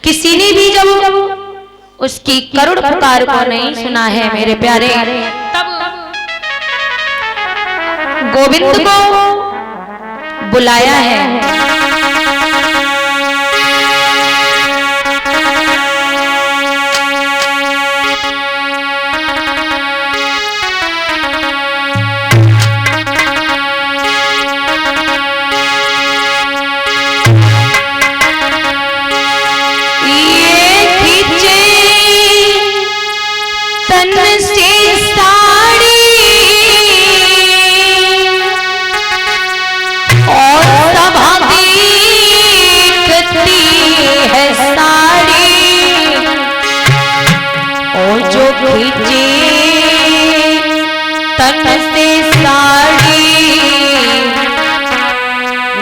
किसी ने भी जब उसकी करुण पुकार को नहीं सुना है मेरे प्यारे, तब गोविंद को बुलाया है।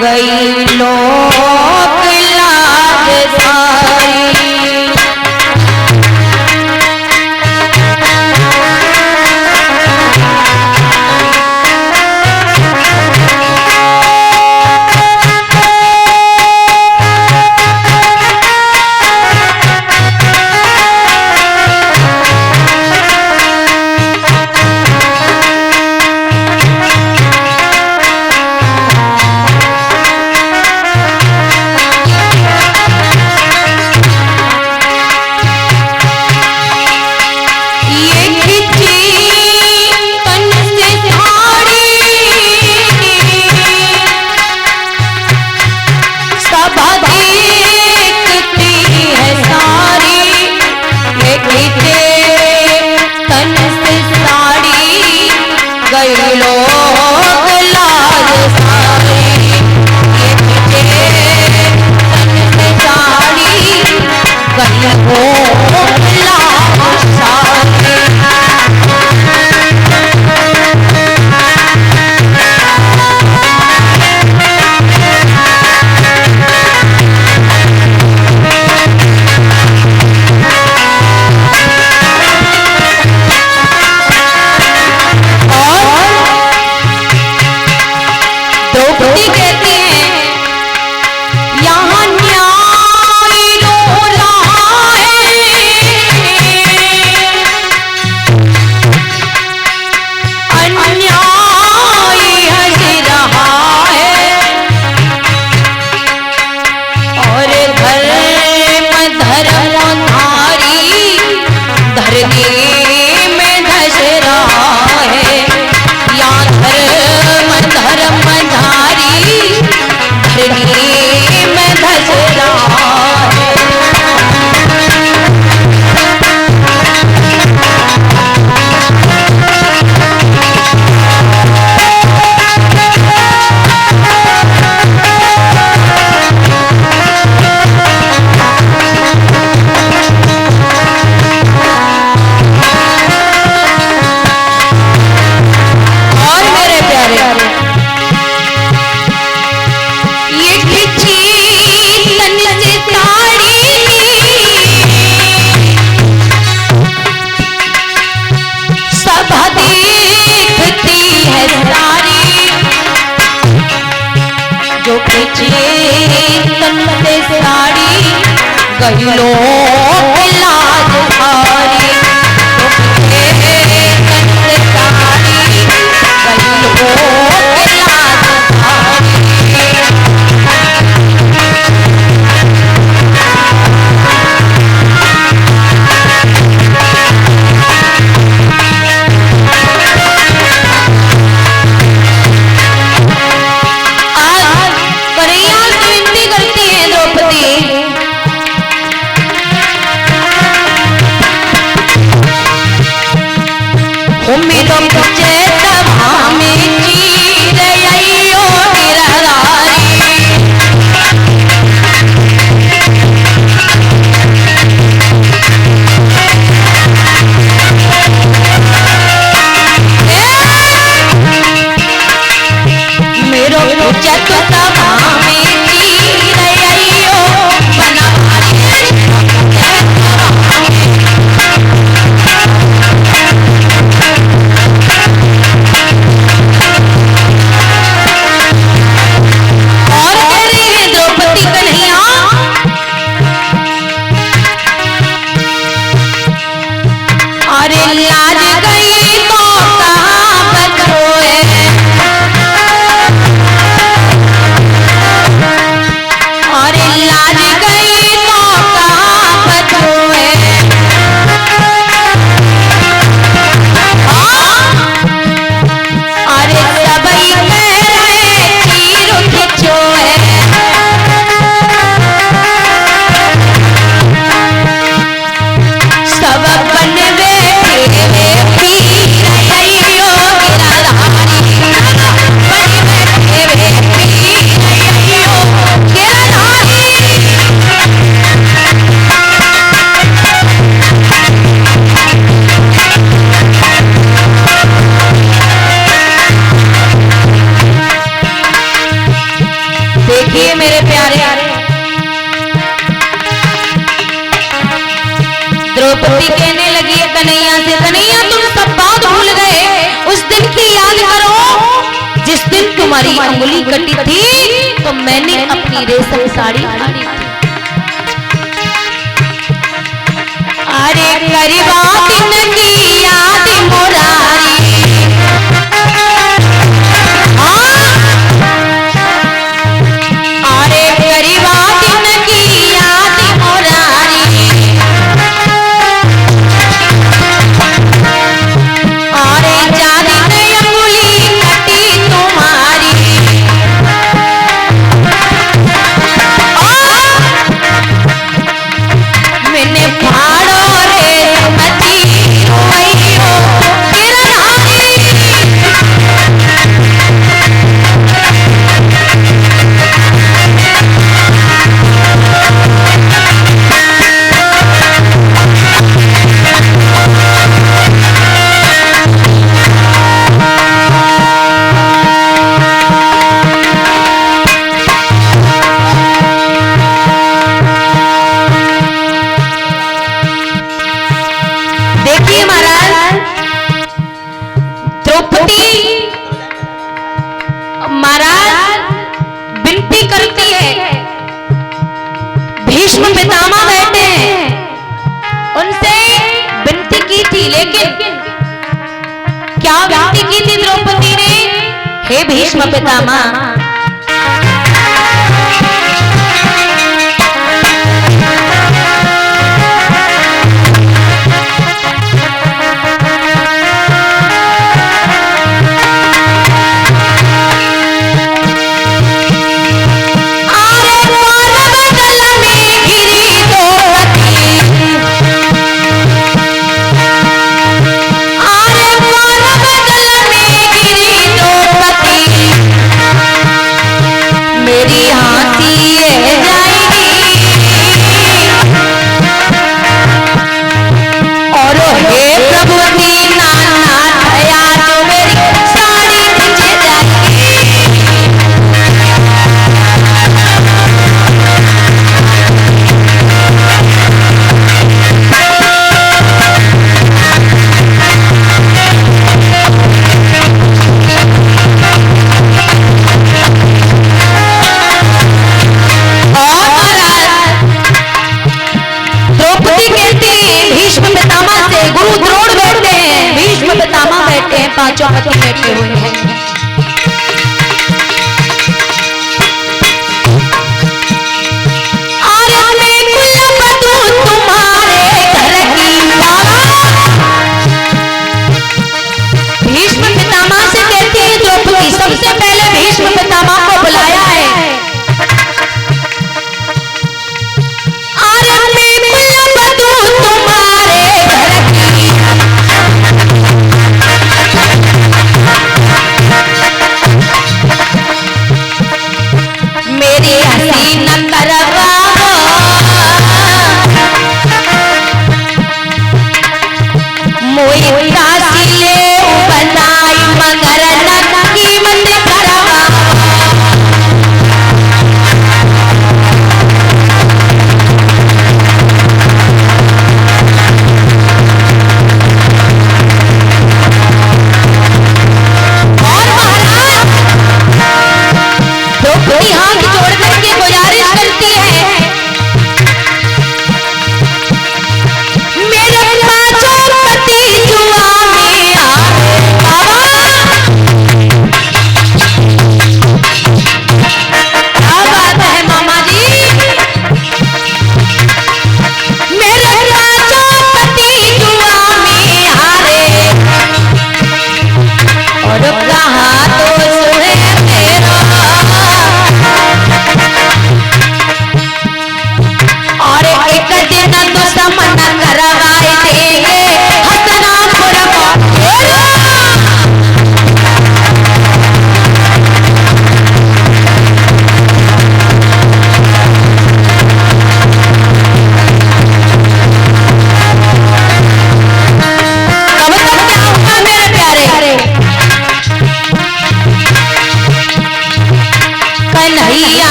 गई लोक लाज सारी, गई लोक लाज सारी, द्रौपदी कहने लगी है कन्हैया से, कन्हैया तुम सब बात भूल गए, उस दिन की याद करो जिस दिन तुम्हारी अंगुली कटी थी तो मैंने अपनी रेशम साड़ी पहनी थी। अरे करीबा दिन की याद मुरारी, अरे करीबा दिन की याद मुरारी, अरे जाने अंगुली कटी तुम्हारी, मैंने फाड़ो रे मची रोइयो गिरधारी। देखिए महाराज, द्रौपदी महाराज विनती करती है, भीष्म पितामह बैठे हैं, उनसे विनती की थी, लेकिन क्या विनती की थी द्रौपदी ने? हे भीष्म पितामह, पांचों पति बैठे हुए हैं। भीष्म पितामह से कहती है द्रौपदी, सबसे पहले भीष्म पितामह को बुलाया है। तुम्हारे घर की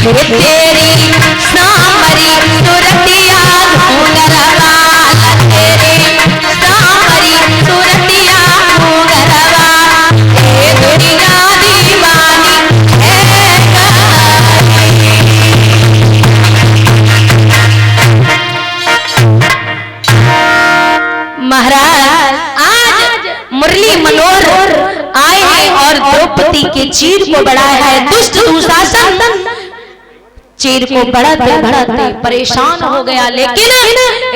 फिर तेरी सामरी सुरतिया घूंघरवा, तेरी सामरी सुरतिया घूंघरवा, ये दुनिया दीवानी है महाराज आज मुरली मनोहर आए हैं और द्रौपदी के चीर को बढ़ाया है। दुष्ट दुशासन चीर को बढ़ाते बढ़ाते परेशान हो गया, लेकिन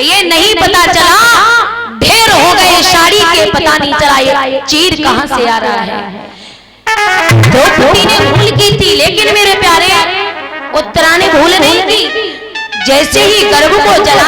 ये नहीं पता चला, ढेर हो गए साड़ी के, पता नहीं चला ये चीर कहां से आ रहा है। द्रौपदी ने भूल की थी, लेकिन मेरे प्यारे उत्तरा ने भूल नहीं की। जैसे ही गर्भ को जला